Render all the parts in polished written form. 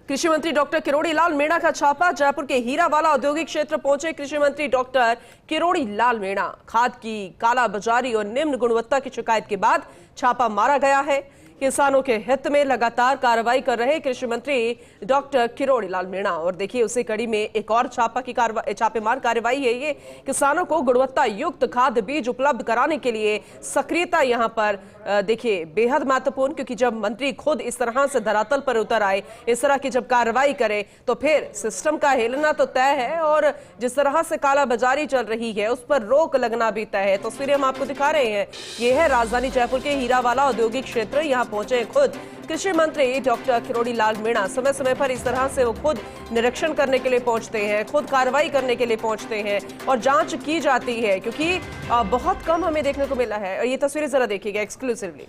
कृषि मंत्री डॉक्टर किरोड़ी लाल मीणा का छापा। जयपुर के हीरावाला औद्योगिक क्षेत्र पहुंचे कृषि मंत्री डॉक्टर किरोड़ी लाल मीणा। खाद की कालाबाजारी और निम्न गुणवत्ता की शिकायत के बाद छापा मारा गया है। किसानों के हित में लगातार कार्रवाई कर रहे कृषि मंत्री डॉक्टर किरोड़ी लाल मीणा। और देखिए उसी कड़ी में एक और छापेमार कार्रवाई है। ये किसानों को गुणवत्ता युक्त खाद बीज उपलब्ध कराने के लिए सक्रियता यहां पर देखिए बेहद महत्वपूर्ण, क्योंकि जब मंत्री खुद इस तरह से धरातल पर उतर आए, इस तरह की जब कार्रवाई करे, तो फिर सिस्टम का हिलना तो तय है और जिस तरह से कालाबाजारी चल रही है उस पर रोक लगना भी तय है। तस्वीरें हम आपको दिखा रहे हैं। ये है राजधानी जयपुर के हीरावाला औद्योगिक क्षेत्र। यहाँ पहुंचे खुद कृषि मंत्री डॉक्टर किरोड़ी लाल मीणा। समय समय पर इस तरह से वो खुद निरीक्षण करने के लिए पहुंचते हैं, खुद कार्रवाई करने के लिए पहुंचते हैं और जांच की जाती है, क्योंकि बहुत कम हमें देखने को मिला है। और ये तस्वीरें जरा देखिएगा एक्सक्लूसिवली।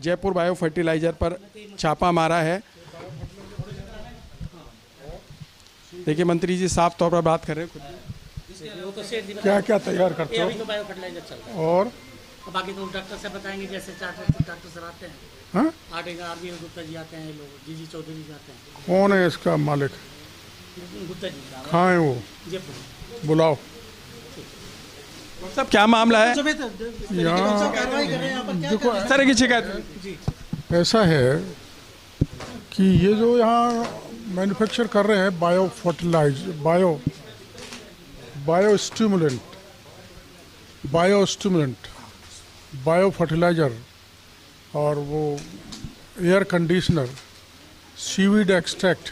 जयपुर बायो फर्टिलाइजर पर छापा मारा है। देखिए मंत्री जी साफ तौर पर बात कर रहे हैं खुद। क्या क्या तैयार करते हो और बाकी तो डॉक्टर से बताएंगे, जैसे डॉक्टर सर आते हैं। हाँ? आरबी गुप्ता जी आते हैं, लोग जीजी चौधरी जी आते हैं। कौन है इसका मालिक? गुप्ता जी कहाँ है वो? जयपुर। बुलाओ। सब क्या मामला है? यहाँ देखो इस तरह की शिकायत ऐसा है कि ये जो यहाँ मैन्युफैक्चर कर रहे हैं बायो फर्टिलाइजर, बायो फर्टिलाइजर और वो एयर कंडीशनर, सीवीड एक्सट्रैक्ट,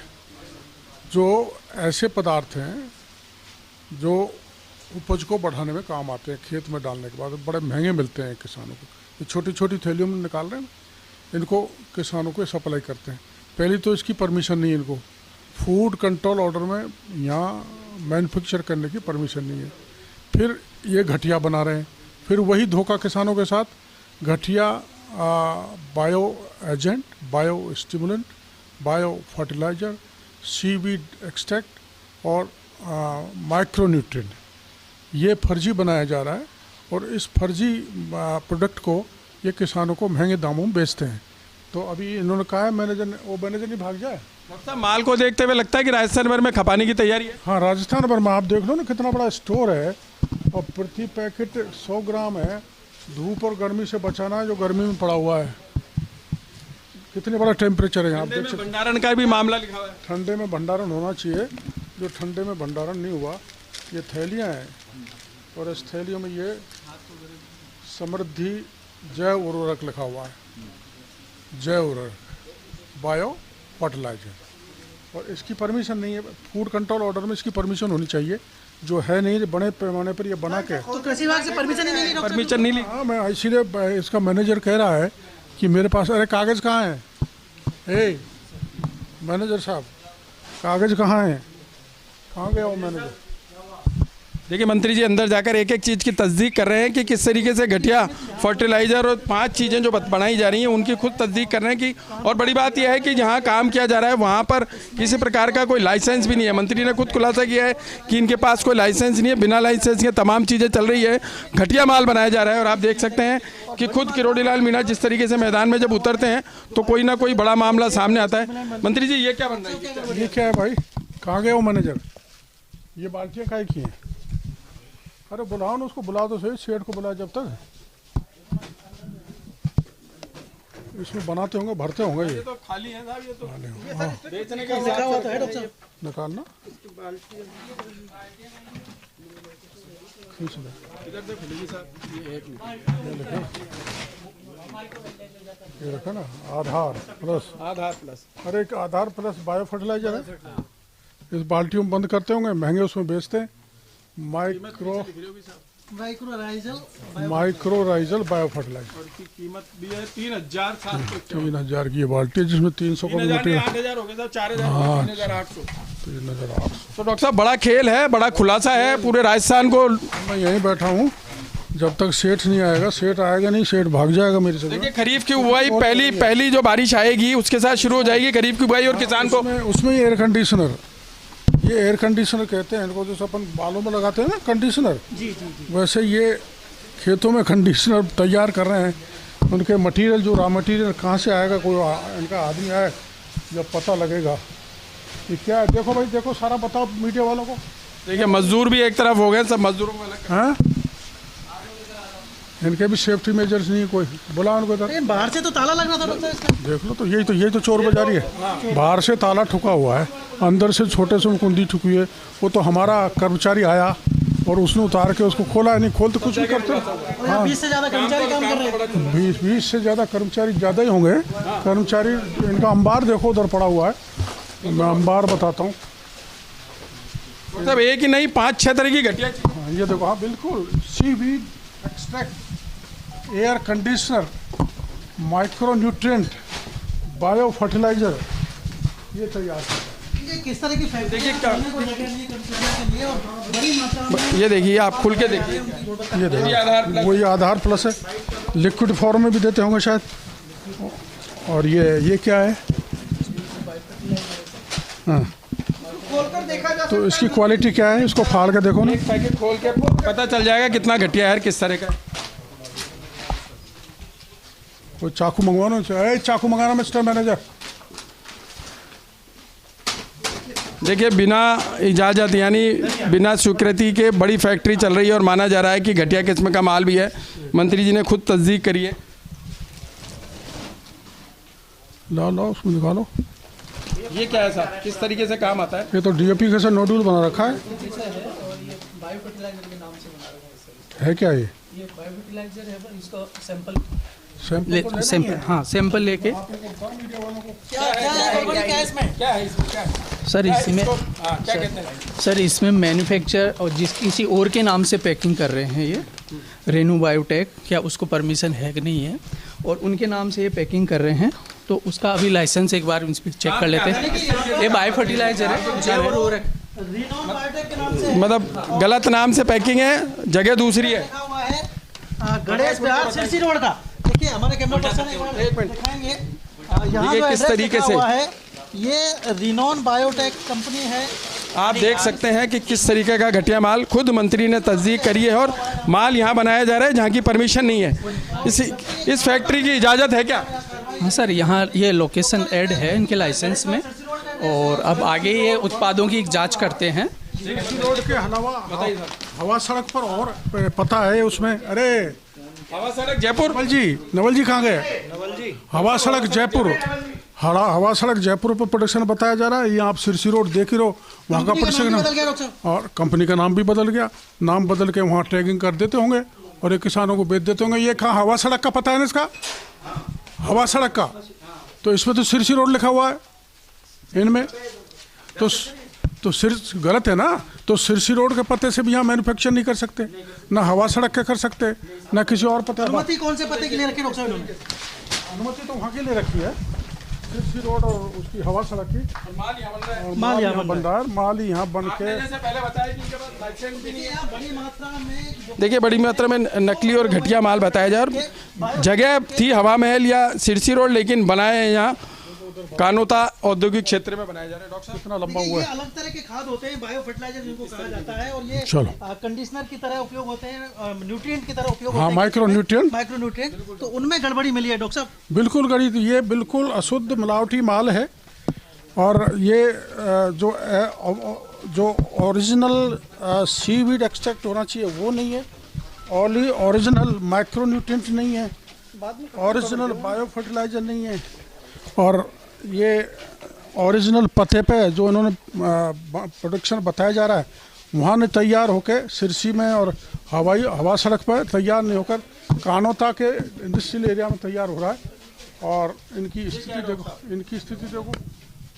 जो ऐसे पदार्थ हैं जो उपज को बढ़ाने में काम आते हैं। खेत में डालने के बाद बड़े महंगे मिलते हैं किसानों को। ये छोटी छोटी थैलियों में निकाल रहे हैं, इनको किसानों को सप्लाई करते हैं। पहली तो इसकी परमिशन नहीं है, इनको फूड कंट्रोल ऑर्डर में यहाँ मैन्युफैक्चर करने की परमिशन नहीं है। फिर ये घटिया बना रहे हैं, फिर वही धोखा किसानों के साथ। घटिया bio agent, bio stimulant, bio fertiliser, seaweed extract और माइक्रोन्यूट्रिएंट, ये फर्जी बनाया जा रहा है और इस फर्जी प्रोडक्ट को ये किसानों को महंगे दामों में बेचते हैं। तो अभी इन्होंने कहा है मैनेजर नहीं भाग जाए। डॉक्टर माल को देखते हुए लगता है कि राजस्थान भर में खपाने की तैयारी है। हाँ, राजस्थान भर में आप देख लो ना कितना बड़ा स्टोर है और प्रति पैकेट 100 ग्राम है। धूप और गर्मी से बचाना है, जो गर्मी में पड़ा हुआ है। कितने बड़ा टेम्परेचर है यहाँ पे। भंडारण का भी मामला लिखा हुआ है। ठंडे में भंडारण होना चाहिए, जो ठंडे में भंडारण नहीं हुआ। ये थैलियाँ हैं और इस थैलियों में ये समृद्धि जैव उर्वरक लिखा हुआ है। जैव उर्वरक बायो फर्टिलाइजर, और इसकी परमिशन नहीं है। फूड कंट्रोल ऑर्डर में इसकी परमिशन होनी चाहिए, जो है नहीं। बड़े पैमाने पर ये बना के तो कृषि विभाग से परमिशन नहीं ली। हाँ, मैं इसीलिए इसका मैनेजर कह रहा है कि मेरे पास, अरे कागज़ कहाँ है? मैनेजर साहब, कागज़ कहाँ है? कहाँ गया वो मैनेजर? देखिए मंत्री जी अंदर जाकर एक एक चीज़ की तस्दीक कर रहे हैं कि किस तरीके से घटिया फर्टिलाइजर और 5 चीज़ें जो बनाई जा रही हैं उनकी खुद तस्दीक कर रहे हैं कि, और बड़ी बात यह है कि जहां काम किया जा रहा है वहां पर किसी प्रकार का कोई लाइसेंस भी नहीं है। मंत्री ने खुद खुलासा किया है कि इनके पास कोई लाइसेंस नहीं है, बिना लाइसेंस के तमाम चीज़ें चल रही है, घटिया माल बनाया जा रहा है। और आप देख सकते हैं कि खुद किरोड़ी लाल मीणा जिस तरीके से मैदान में जब उतरते हैं तो कोई ना कोई बड़ा मामला सामने आता है। मंत्री जी ये क्या बन रहा है? ये क्या है भाई? कहाँ गया वो मैनेजर? ये बाल्टियाँ काहे की हैं? अरे बुलाओ ना उसको, बुलाओ तो सही, शेड को बुलाओ। जब तक इसमें बनाते होंगे, भरते होंगे। ये तो खाली है साहब, ये तो खाली हो। हाँ। बेचने का लिखा हुआ तो है डॉक्टर साहब। निकालना खींच दे। इधर से खुलेगी साहब। ये एक ये रखा ना, आधार प्लस। अरे एक आधार प्लस बायो फर्टिलाइजर है। इस बाल्टियों में बंद करते होंगे, महंगे उसमें बेचते हैं। माइक्रोराइजल बायो फर्टिलाइजर, और की कीमत भी है 3,700 3,000 की ये बाल्टी है, जिसमें 300 का मटेरियल। 8,000 हो गया साहब, 4,000 3,800। 3,800। तो डॉक्टर साहब बड़ा खेल है, बड़ा खुलासा है पूरे राजस्थान को। मैं यहीं बैठा हूँ, जब तक सेठ नहीं आएगा। सेठ आएगा नहीं, सेठ भाग जाएगा मेरे से। देखिए खरीफ की बुआई पहली जो बारिश आएगी उसके साथ शुरू हो जाएगी खरीफ की बुआई, और किसान को उसमें एयर कंडीशनर, ये एयर कंडीशनर कहते हैं इनको, जैसे अपन बालों में लगाते हैं ना कंडीशनर, वैसे ये खेतों में कंडीशनर तैयार कर रहे हैं। उनके मटेरियल, जो रॉ मटेरियल कहाँ से आएगा, कोई इनका आदमी आए जब पता लगेगा कि क्या है। देखो भाई, देखो सारा बताओ मीडिया वालों को। देखिए मजदूर भी एक तरफ हो गए, सब मजदूरों को अलग हैं, इनके भी सेफ्टी मेजर्स नहीं है, कोई बुला उनको इधर। लेकिन बाहर से तो ताला लगना था डॉक्टर साहब इसका। देख लो, तो यही तो चोर बाजारी है। बाहर से ताला ठुका हुआ है, अंदर से छोटे से कुंडी ठुकी है। वो तो हमारा कर्मचारी आया और उसने उतार के उसको खोला, नहीं खोलते कुछ नहीं करते। और यहाँ 20 से ज्यादा कर्मचारी काम कर रहे हैं। 20 से ज़्यादा कर्मचारी, ज़्यादा ही होंगे कर्मचारी। इनका अंबार देखो उधर पड़ा हुआ है, मैं अंबार बताता हूँ। सब एक ही नहीं, 5-6 तरह की घटिया। हाँ, ये देखो, हाँ बिल्कुल, seaweed extract, air conditioner, micro nutrient, bio fertiliser, ये तैयार है। ये किस तरह की फैक्ट्री देखिए है क्या- खाने को लेकर के लिए, कर्मचारियों के लिए, और बड़ी मात्रा में ये देखिए, आप खुल के देखिए, ये देखो, वही आधार प्लस है, लिक्विड फॉर्म में भी देते होंगे शायद। और ये क्या है? हाँ, खोलकर देखा जा तो इसकी क्वालिटी क्या है, इसको फाड़ के देखो ना। एक पैकेट खोल के पता चल जाएगा कितना घटिया है, किस तरह का। कोई चाकू मंगवाना चाहिए, चाकू मंगाना मिस्टर मैनेजर। देखिए बिना इजाज़त यानी बिना स्वीकृति के बड़ी फैक्ट्री चल रही है और माना जा रहा है कि घटिया किस्म का माल भी है। मंत्री जी ने खुद तस्दीक करी है। लाओ उसको निकालो। ये क्या है साहब, किस तरीके से काम आता है? ये तो डीएपी का नोड्यूल बना रखा है। बायो फर्टिलाइजर के नाम से बना रहा है क्या ये? ये बायो फर्टिलाइजर है, पर इसको सैंपल सैंपल हाँ सैंपल लेके क्या है इसमें? क्या है इसमें, क्या है? सर इसमें क्या कहते हैं? सर इसमें मैन्युफैक्चर और किसी और के नाम से पैकिंग कर रहे हैं। ये रेनू बायोटेक, क्या उसको परमिशन है कि नहीं है, और उनके नाम से ये पैकिंग कर रहे हैं। तो उसका अभी लाइसेंस एक बार चेक कर लेते हैं। ये बायो फर्टिलाइजर है और रिनोन बायोटेक के नाम से मतलब गलत नाम से पैकिंग है, जगह दूसरी है। लिखा हुआ है गणेश बिहार सिरसी रोड का। देखिए हमारे कैमरा पर्सन एक मिनट। दिखाएंगे। देखिए यहाँ जो किस एड्रेस तरीके लिखा से। हुआ है, ये रिनोन बायोटेक कंपनी है। आप देख सकते हैं कि किस तरीके का घटिया माल खुद मंत्री ने तस्दीक करी है और माल यहाँ बनाया जा रहा है जहाँ की परमिशन नहीं है। इस फैक्ट्री की इजाज़त है क्या? हाँ सर, यहाँ ये लोकेशन ऐड है इनके लाइसेंस में, और अब आगे ये उत्पादों की जांच करते हैं। रोड के अलावा हवा सड़क पर और पता है उसमें। अरे हवा सड़क जयपुर। नवल जी कहाँ गए? हवा सड़क जयपुर, हवा सड़क जयपुर पर प्रोडक्शन बताया जा रहा है। ये आप सिरसी रोड देख ही रहो, वहाँ का प्रोडक्शन। बदल गया डॉक्टर साहब। और कंपनी का नाम भी बदल गया, नाम बदल के वहाँ टैगिंग कर देते होंगे और ये किसानों को बेच देते होंगे। ये कहाँ हवा सड़क का पता है ना इसका, हवा सड़क का, तो इसमें तो सिरसी रोड लिखा हुआ है इनमें। तो सिर गलत है ना। तो सिरसी रोड के पते से भी यहाँ मैन्युफैक्चर नहीं कर सकते, ना हवा सड़क के कर सकते, ना किसी और पते। अनुमति कौन से पते के लिए रखी डॉक्टर साहब इन्होंने? अनुमति तो वहाँ के लिए रखी है, सिरसी रोड और उसकी हवा सड़क की। माल यहाँ बन रहा है। और माल यहाँ बन रहा है, माल यहाँ बन के। जैसे पहले बताया कि इनके पास लाइसेंस भी नहीं है। यहाँ बड़ी मात्रा में देखिए बड़ी मात्रा में नकली और घटिया माल बताया जा रहा है। जगह थी हवा महल या सिरसी रोड, लेकिन बनाए हैं यहाँ कानोता औद्योगिक क्षेत्र में बनाया जा रहा है। डॉक्टर साहब कितना लंबा ये हुआ है। अलग तरह के खाद होते हैं, बायो फर्टिलाइजर जिनको कहा जाता है, और ये चलो। कंडीशनर की तरह उपयोग होते हैं, न्यूट्रिएंट की तरह उपयोग हाँ, होते हैं। Micro nutrient. माइक्रो न्यूट्रिएंट, तो उनमें गड़बड़ी मिली है डॉक्टर साहब। बिल्कुल गणित, ये बिल्कुल अशुद्ध मिलावटी माल है। और ये जो ओरिजिनल सीवीड एक्सट्रैक्ट होना चाहिए वो नहीं है, ओरिजिनल माइक्रो न्यूट्रिएंट नहीं है, ओरिजिनल बायो फर्टिलाइजर नहीं है। और ये ओरिजिनल पते पे जो इन्होंने प्रोडक्शन बताया जा रहा है, वहाँ ने तैयार होकर सिरसी में और हवा सड़क पर तैयार नहीं होकर कानोता के इंडस्ट्रियल एरिया में तैयार हो रहा है। और इनकी स्थिति देखो,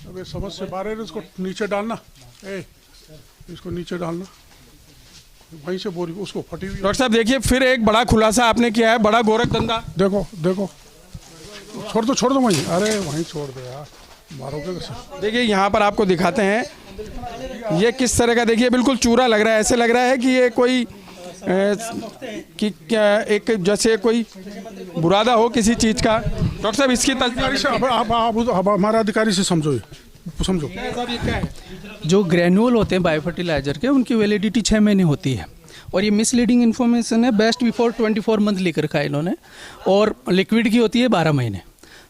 अब ये समझ से बाहर है। इसको नीचे डालना, इसको नीचे डालना, वहीं से बोरी उसको फटी हुई। डॉक्टर साहब देखिए फिर एक बड़ा खुलासा आपने किया है, बड़ा गोरख धंधा। देखो छोड़ दो वहीं। अरे वहीं छोड़ दो यार, मारोगे कैसे? देखिए यहाँ पर आपको दिखाते हैं ये किस तरह का। देखिए बिल्कुल चूरा लग रहा है, ऐसे लग रहा है कि ये कोई कि क्या एक जैसे कोई बुरादा हो किसी चीज़ का। डॉक्टर साहब इसकी अधिकारी से अब हमारा अधिकारी से समझो। जो ग्रेन्यूल होते हैं बायो फर्टिलाइजर के, उनकी वैलिडिटी 6 महीने होती है, और ये मिसलीडिंग इन्फॉर्मेशन है। बेस्ट बिफोर 24 मंथ लिख रखा है इन्होंने, और लिक्विड की होती है 12 महीने।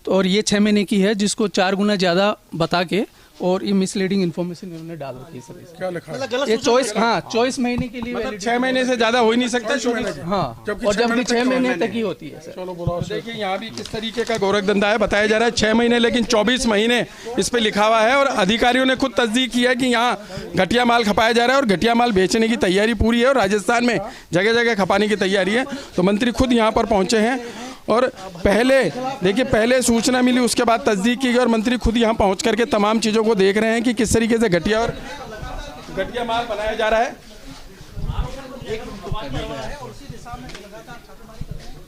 तो और ये 6 महीने की है, जिसको 4 गुना ज़्यादा बता के और ये मिसलीडिंग इन्फॉर्मेशन इन्होंने डाल रखी है सर इसमें। क्या लिखा है? मतलब ये 24 महीने के लिए मतलब 6 महीने से ज्यादा हो ही नहीं सकता शुरू। हाँ, और जबकि 6 महीने तक ही होती है सर। चलो बुलाओ। देखिए यहाँ भी किस तरीके का गोरखधंधा है बताया जा रहा है। 6 महीने लेकिन 24 महीने इस पे लिखा हुआ है और अधिकारियों ने खुद तस्दीक की है कि यहाँ घटिया माल खपाया जा रहा है और घटिया माल बेचने की तैयारी पूरी है और राजस्थान में जगह जगह खपाने की तैयारी है। तो मंत्री खुद यहाँ पर पहुंचे हैं और पहले देखिए पहले सूचना मिली, उसके बाद तस्दीक की गई और मंत्री खुद यहाँ पहुँच करके तमाम चीज़ों को देख रहे हैं कि किस तरीके से घटिया माल बनाया जा रहा है।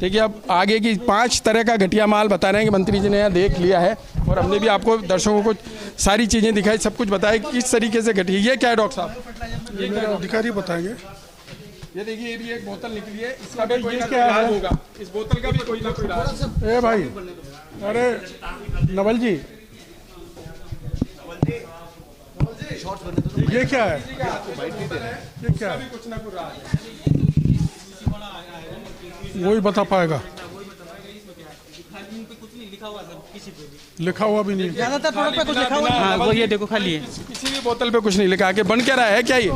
देखिए अब आगे की 5 तरह का घटिया माल बता रहे हैं कि मंत्री जी ने यहाँ देख लिया है और हमने भी आपको दर्शकों को सारी चीज़ें दिखाई, सब कुछ बताया कि किस तरीके से घटिया। ये क्या है डॉक्टर साहब? ये मेरे अधिकारी बताएंगे। ये देखिए ये भी एक बोतल निकली है, इसका भी कोई ना कोई इलाज होगा, इस बोतल का भी कोई ना कोई इलाज। ए भाई, अरे नवल जी, ये क्या है? ये क्या है? कुछ ना कुछ राज है। वही बता पाएगा। लिखा हुआ भी नहीं। ज्यादातर प्रोडक्ट पे कुछ लिखा हुआ हाँ, वो ये देखो खाली है। किसी भी बोतल पे कुछ नहीं लिखा कि बन क्या रहा है, क्या ये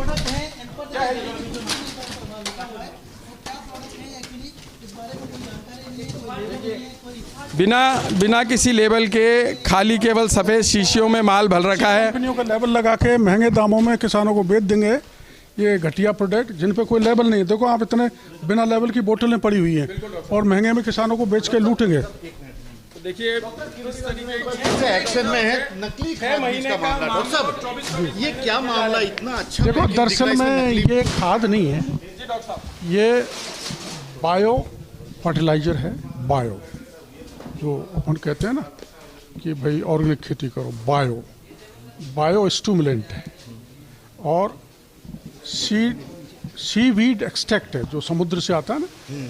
बिना किसी लेबल के खाली केवल सफेद शीशियों में माल भर रखा है। कंपनियों का लेबल लगा के महंगे दामों में किसानों को बेच देंगे ये घटिया प्रोडक्ट जिन पे कोई लेबल नहीं है। देखो आप इतने बिना लेबल की बोतलें पड़ी हुई हैं और महंगे में किसानों को बेच के लूटेंगे। देखिए एक्शन में है नकली खाद बीज का मामला। डॉक्टर साहब ये क्या मामला इतना अच्छा? देखो दरअसल में ये खाद नहीं है, ये बायो फर्टिलाइजर है। बायो जो अपन कहते हैं ना कि भाई ऑर्गेनिक खेती करो, बायो स्टिमुलेंट है और सीवीड एक्सट्रैक्ट है जो समुद्र से आता है ना,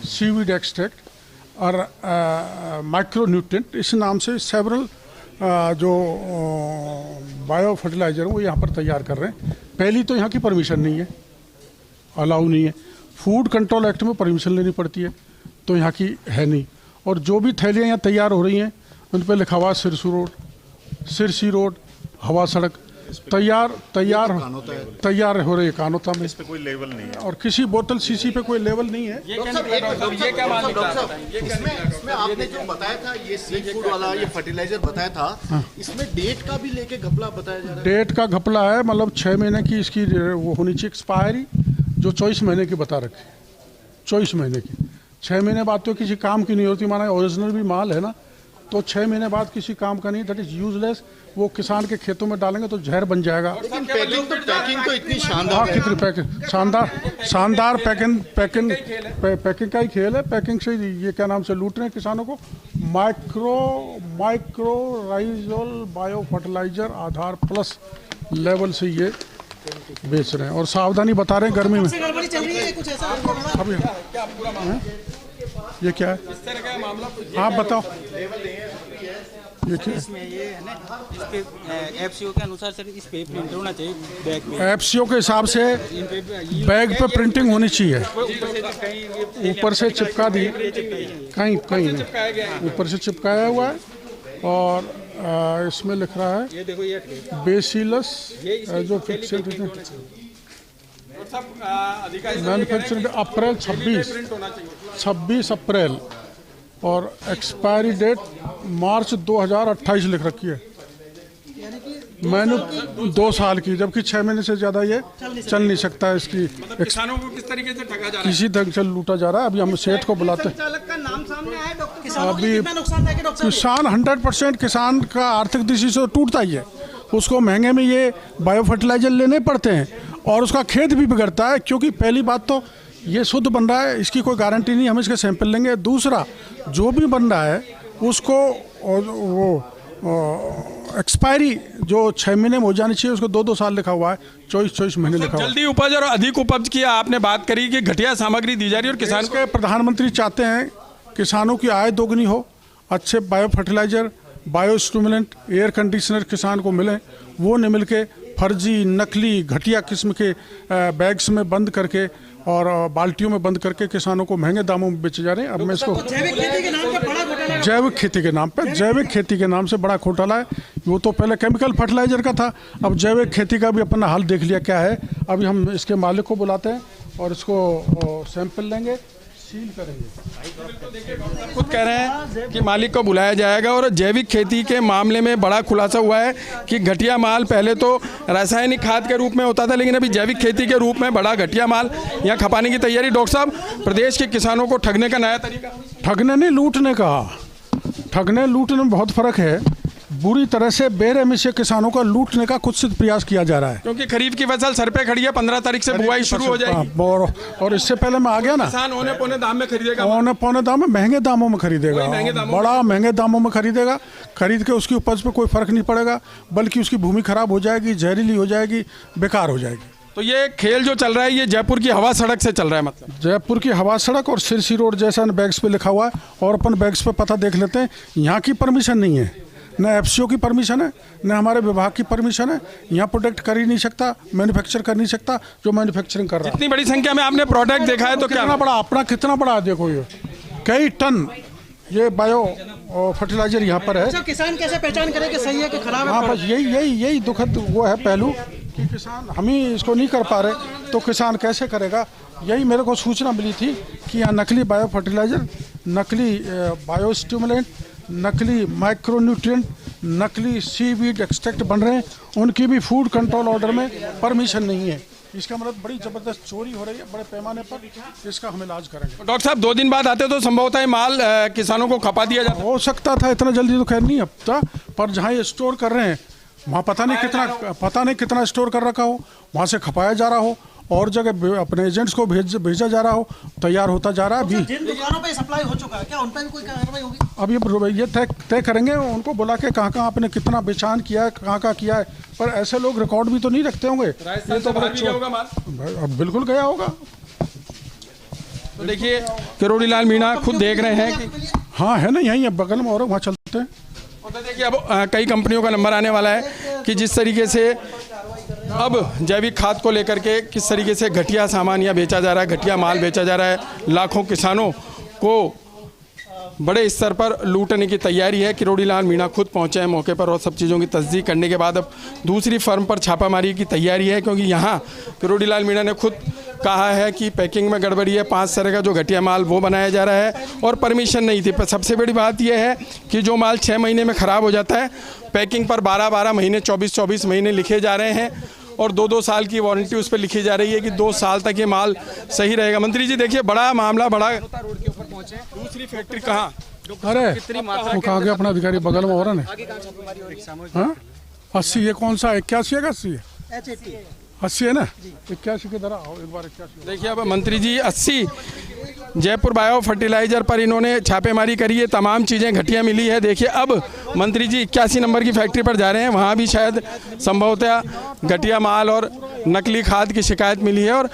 सीवीड एक्सट्रैक्ट और माइक्रो न्यूट्रिएंट, इस नाम से सेवरल जो बायो फर्टिलाइजर वो यहाँ पर तैयार कर रहे हैं। पहली तो यहाँ की परमिशन नहीं है, अलाउ नहीं है। फूड कंट्रोल एक्ट में परमिशन लेनी पड़ती है, तो यहाँ की है नहीं। और जो भी थैलियाँ यहाँ तैयार हो रही हैं उन पर लिखा हुआ सिरसी रोड हवा सड़क तैयार हो रही है कानोता में। इस पे कोई लेवल नहीं है और किसी बोतल शीशी पे कोई लेवल नहीं है। इसमें आपने जो बताया था ये सी फूड वाला ये फर्टिलाइजर बताया था, इसमें डेट का भी लेके घपला बताया जा रहा है। डेट का घपला है, मतलब 6 महीने की इसकी वो होनी चाहिए एक्सपायरी, जो 24 महीने की बता रखी। 24 महीने की, 6 महीने बाद तो किसी काम की नहीं होती। माना ओरिजिनल भी माल है ना, तो 6 महीने बाद किसी काम का नहीं, दैट इज यूजलेस। वो किसान के खेतों में डालेंगे तो जहर बन जाएगा। लेकिन पैकिंग तो इतनी शानदार है। कितनी पैकिंग शानदार पैकिंग का ही खेल है। पैकिंग से ये क्या नाम से लूट रहे हैं किसानों को। माइक्रो राइजोल बायो फर्टिलाइजर आधार प्लस लेवल से ये बेच रहे हैं और सावधानी बता रहे हैं गर्मी में। गड़बड़ी चल रही है कुछ ऐसा? अभी ये क्या है? इस तरह का मामला आप बताओ ये क्या है? इसमें ये है ना, इस पे एफसीओ के अनुसार सर इस पे प्रिंट होना चाहिए बैग पे। एफसीओ के हिसाब से बैग पे प्रिंटिंग होनी चाहिए। ऊपर से चिपका दी, कहीं नहीं, ऊपर से चिपकाया हुआ है। और इसमें लिख रहा है ये देखो ये बेसिलस जो फिक्सेड मैन्युफैक्चरिंग अप्रैल 26 अप्रैल और एक्सपायरी डेट मार्च 2028 लिख रखी है। मैंने 2 साल की, जबकि 6 महीने से ज़्यादा ये चल नहीं सकता है। इसकी किसानों को किस तरीके से ठगा जा रहा है? किसी ढंग से लूटा जा रहा है। अभी हम सेठ को बुलाते हैं। चालक का नाम सामने आया डॉक्टर। अभी कितना नुकसान है डॉक्टर? किसान 100% किसान का आर्थिक दृष्टि से टूटता ही है। उसको महंगे में ये बायो फर्टिलाइजर लेने पड़ते हैं और उसका खेत भी बिगड़ता है, क्योंकि पहली बात तो ये शुद्ध बन रहा है, इसकी कोई गारंटी नहीं, हम इसके सैंपल लेंगे। दूसरा, जो भी बन रहा है उसको वो एक्सपायरी जो 6 महीने में हो जानी चाहिए, उसको 2-2 साल लिखा हुआ है, 24 महीने लिखा हुआ है। जल्दी उपज और अधिक उपज की आपने बात करी कि घटिया सामग्री दी जा रही है और किसान के प्रधानमंत्री चाहते हैं किसानों की आय दोगुनी हो, अच्छे bio fertiliser, bio stimulant, air conditioner किसान को मिले। वो न मिल के फर्जी, नकली, घटिया किस्म के बैग्स में बंद करके और बाल्टियों में बंद करके किसानों को महंगे दामों में बेचे जा रहे हैं। अब मैं इसको जैविक खेती के नाम पे बड़ा जैविक खेती के नाम पे, जैविक खेती के नाम से बड़ा घोटाला है। वो तो पहले केमिकल फर्टिलाइजर का था, अब जैविक खेती का भी अपना हाल देख लिया क्या है। अभी हम इसके मालिक को बुलाते हैं और इसको सैंपल लेंगे, सील करेंगे। खुद कह रहे हैं कि मालिक को बुलाया जाएगा। और जैविक खेती के मामले में बड़ा खुलासा हुआ है कि घटिया माल पहले तो रासायनिक खाद के रूप में होता था, लेकिन अभी जैविक खेती के रूप में बड़ा घटिया माल यहाँ खपाने की तैयारी। डॉक्टर साहब, प्रदेश के किसानों को ठगने का नया तरीका। ठगने नहीं, लूटने का। ठगने लूटने में बहुत फर्क है। बुरी तरह से बेरहमी से किसानों का लूटने का कुछ प्रयास किया जा रहा है, क्योंकि खरीफ की फसल सर पे खड़ी है, 15 तारीख से बुआई शुरू हो जाएगी। और इससे पहले मैं आ गया ना, किसान औने पौने दाम में खरीदेगा, औने पौने दाम में, महंगे दामों में खरीदेगा, बड़ा महंगे दामों में खरीदेगा। खरीद के उसकी उपज पे कोई फर्क नहीं पड़ेगा, बल्कि उसकी भूमि खराब हो जाएगी, जहरीली हो जाएगी, बेकार हो जाएगी। तो ये खेल जो चल रहा है ये जयपुर की हवा सड़क से चल रहा है। मतलब जयपुर की हवा सड़क और सिरसी रोड जैसा बैग्स पे लिखा हुआ है, और अपन बैग्स पे पता देख लेते हैं। यहाँ की परमिशन नहीं है, न एफसीओ की परमिशन है, न हमारे विभाग की परमिशन है। यहाँ प्रोडक्ट कर ही नहीं सकता, मैन्युफैक्चर कर नहीं सकता जो मैन्युफैक्चरिंग कर रहा है। इतनी बड़ी संख्या में आपने प्रोडक्ट देखा है तो क्या कितना बड़ा अपना, कितना बड़ा देखो, ये कई टन ये बायो फर्टिलाइजर यहाँ पर है। अच्छा, किसान कैसे पहचान करे कि सही है कि खराब है? हाँ, बस यही दुखद वो है पहलू कि किसान, हम ही इसको नहीं कर पा रहे तो किसान कैसे करेगा। यही मेरे को सूचना मिली थी कि यहाँ नकली बायो फर्टिलाइजर, नकली बायो स्टिमुलेंट, नकली माइक्रोन्यूट्रिएंट, नकली सीवीड एक्सट्रैक्ट बन रहे हैं। उनकी भी फूड कंट्रोल ऑर्डर में परमिशन नहीं है। इसका मतलब बड़ी जबरदस्त चोरी हो रही है बड़े पैमाने पर। इसका हम इलाज करेंगे। डॉक्टर साहब 2 दिन बाद आते तो संभवतः ये माल किसानों को खपा दिया जाता। हो सकता था, इतना जल्दी तो खैर नहीं हफ्ता, पर जहाँ ये स्टोर कर रहे हैं वहाँ पता नहीं कितना स्टोर कर रखा हो, वहाँ से खपाया जा रहा हो और जगह अपने एजेंट्स को भेजा जा रहा हो, तैयार होता जा रहा है। अभी जिन दुकानों पे सप्लाई हो चुका है, क्या उन पे भी कोई कार्रवाई होगी? अब ये तय करेंगे, उनको बुला के कहाँ आपने कितना बेचान किया है, कहाँ किया है। पर ऐसे लोग रिकॉर्ड भी तो नहीं रखते होंगे। ये तो अब बिल्कुल गया होगा। तो देखिए किरोड़ी लाल मीणा खुद देख रहे हैं कि हाँ है ना, यहीं बगल में, और वहाँ चलते हैं। और तो देखिए अब कई कंपनियों का नंबर आने वाला है कि जिस तरीके से अब जैविक खाद को लेकर के किस तरीके से घटिया सामान यहाँ बेचा जा रहा है, घटिया माल बेचा जा रहा है। लाखों किसानों को बड़े स्तर पर लूटने की तैयारी है। किरोड़ी लाल मीणा खुद पहुंचे हैं मौके पर और सब चीज़ों की तस्दीक करने के बाद अब दूसरी फर्म पर छापामारी की तैयारी है, क्योंकि यहाँ किरोड़ी लाल मीणा ने खुद कहा है कि पैकिंग में गड़बड़ी है, 5 तरह का जो घटिया माल वो बनाया जा रहा है और परमिशन नहीं थी। पर सबसे बड़ी बात यह है कि जो माल 6 महीने में ख़राब हो जाता है, पैकिंग पर 12-12 महीने, 24-24 महीने लिखे जा रहे हैं और 2-2 साल की वारंटी उस पर लिखी जा रही है कि 2 साल तक ये माल सही रहेगा। मंत्री जी देखिए, बड़ा मामला, बड़ा रोड के ऊपर पहुंचे। दूसरी फैक्ट्री कहाँ? अरे वो कहाँ गया अपना अधिकारी, बगल में हो रहा है। 80 ये कौन सा 81 है? 80 है, 80 है ना, 81 की तरह आओ एक बार। 81 देखिए अब मंत्री जी 80 जयपुर बायो फर्टिलाइजर पर इन्होंने छापेमारी करी है, तमाम चीज़ें घटिया मिली है। देखिए अब मंत्री जी 81 नंबर की फैक्ट्री पर जा रहे हैं, वहाँ भी शायद संभवतः घटिया माल और नकली खाद की शिकायत मिली है। और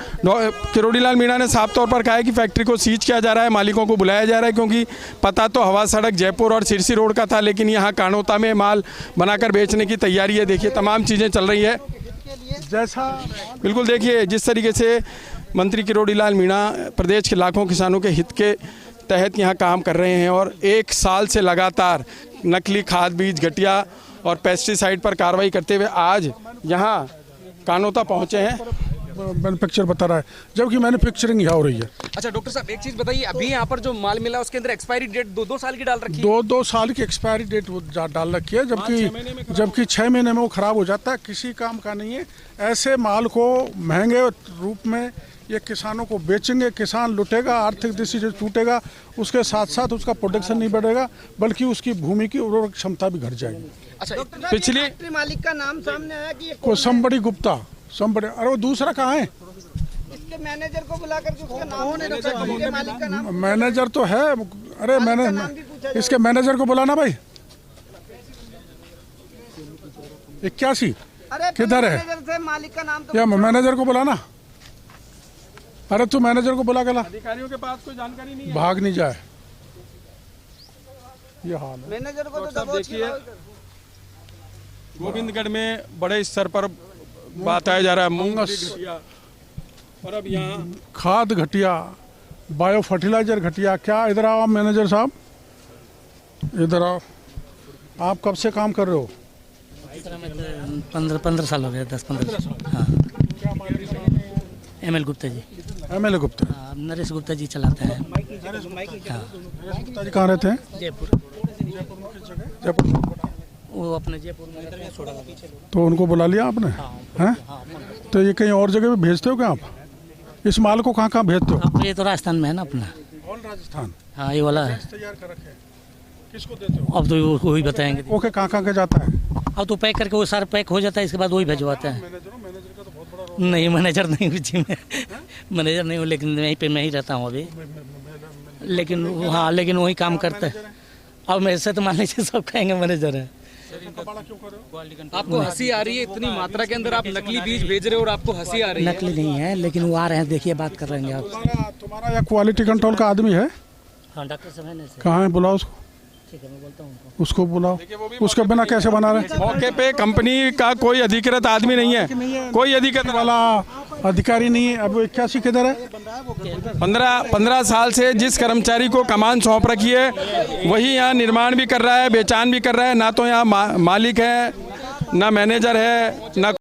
किरोड़ी लाल मीणा ने साफ तौर पर कहा है कि फैक्ट्री को सीज किया जा रहा है, मालिकों को बुलाया जा रहा है, क्योंकि पता तो हवा सड़क जयपुर और सिरसी रोड का था, लेकिन यहाँ कानोता में माल बनाकर बेचने की तैयारी है। देखिए तमाम चीज़ें चल रही है जैसा। बिल्कुल देखिए जिस तरीके से मंत्री किरोड़ी लाल मीणा प्रदेश के लाखों किसानों के हित के तहत यहाँ काम कर रहे हैं और 1 साल से लगातार नकली खाद, बीज, घटिया और पेस्टिसाइड पर कार्रवाई करते हुए आज यहाँ कानोता पहुँचे हैं। मैन्युफैक्चर बता रहा है, जबकि मैन्युफैक्चरिंग यहाँ हो रही है। अच्छा डॉक्टर साहब एक चीज़ बताइए, अभी यहाँ पर जो माल मिला उसके अंदर एक्सपायरी डेट 2-2 साल की डाल रखी है। 2-2 साल की एक्सपायरी डेट डाल रखी है, जबकि 6 महीने में वो खराब हो जाता है। किसी काम का नहीं है। ऐसे माल को महंगे रूप में ये किसानों को बेचेंगे, किसान लुटेगा, आर्थिक दृष्टि से टूटेगा, उसके साथ साथ उसका प्रोडक्शन नहीं बढ़ेगा, बल्कि उसकी भूमि की उर्वरक क्षमता भी घट जाएगी। अच्छा पिछली मालिक का नाम सामने आया कि को संबड़ी गुप्ता, संबड़ी, अरे वो दूसरा कहाँ है? इसके मैनेजर को बुला करके उसका नाम, मालिक का नाम, मैनेजर तो है। अरे मैंने इसके मैनेजर को बुलाना भाई। 81 किधर है? मालिक का नाम तो या मैनेजर को बुलाना। अरे तू मैनेजर को बुला के ला। अधिकारियों के पास कोई जानकारी नहीं है, भाग नहीं जाए, ये हाल है। मैनेजर को तो देखिए गोविंदगढ़ में बड़े स्तर पर बात आया जा रहा है मूंगस और अब यहाँ खाद घटिया, बायो फर्टिलाइजर घटिया। क्या इधर आओ मैनेजर साहब, इधर आओ। आप कब से काम कर रहे हो? 15 साल हो गया, 10-15 साल। हाँ, ML गुप्ता जी। MLA गुप्ता। हाँ, नरेश गुप्ता जी चलाते हैं। हाँ, गुप्ता जी कहाँ रहते हैं? जयपुर। जयपुर। वो अपने जयपुर में रहते हैं, छोड़ा पीछे। तो उनको बुला लिया आपने? हैं? तो ये कहीं और जगह भी भेजते हो क्या आप? इस माल को कहाँ कहाँ भेजते हो? अब ये तो राजस्थान में है ना अपना। ऑल राजस्थान। हाँ, ये वाला है। तैयार कर रखे हैं। किसको देते हो? अब तो वही बताएंगे। ओके, कहाँ कहाँ के जाता है? अब तो पैक करके वो सारा पैक हो जाता है, इसके बाद वही भिजवाते हैं। मैनेजर का तो बहुत बड़ा नहीं, मैनेजर नहीं हूँ जी मैं। मैनेजर नहीं हूँ, लेकिन यहीं पे मैं ही रहता हूँ अभी। लेकिन हाँ, लेकिन वही काम करता है। अब मेरे से तो मान लीजिए सब कहेंगे मैनेजर है। आपको हंसी आ रही है, इतनी मात्रा के अंदर आप नकली बीज भेज रहे हो और आपको हंसी आ रही है? नकली नहीं है, लेकिन वो आ रहे हैं, देखिए बात कर रहे हैं आप। तुम्हारा या क्वालिटी कंट्रोल का आदमी है? हाँ, डॉक्टर साहब है ना। कहाँ है? बुलाओ उसको। ठीक है, मैं बोलता हूँ उनको। उसको बुलाओ। उसके बिना कैसे बना रहे? मौके पे कंपनी का कोई अधिकृत आदमी नहीं है, कोई अधिकृत वाला अधिकारी नहीं है। अब 81 किधर है? 15 साल से जिस कर्मचारी को कमान सौंप रखी है वही यहाँ निर्माण भी कर रहा है, बेचान भी कर रहा है। ना तो यहाँ मालिक है, ना मैनेजर है, ना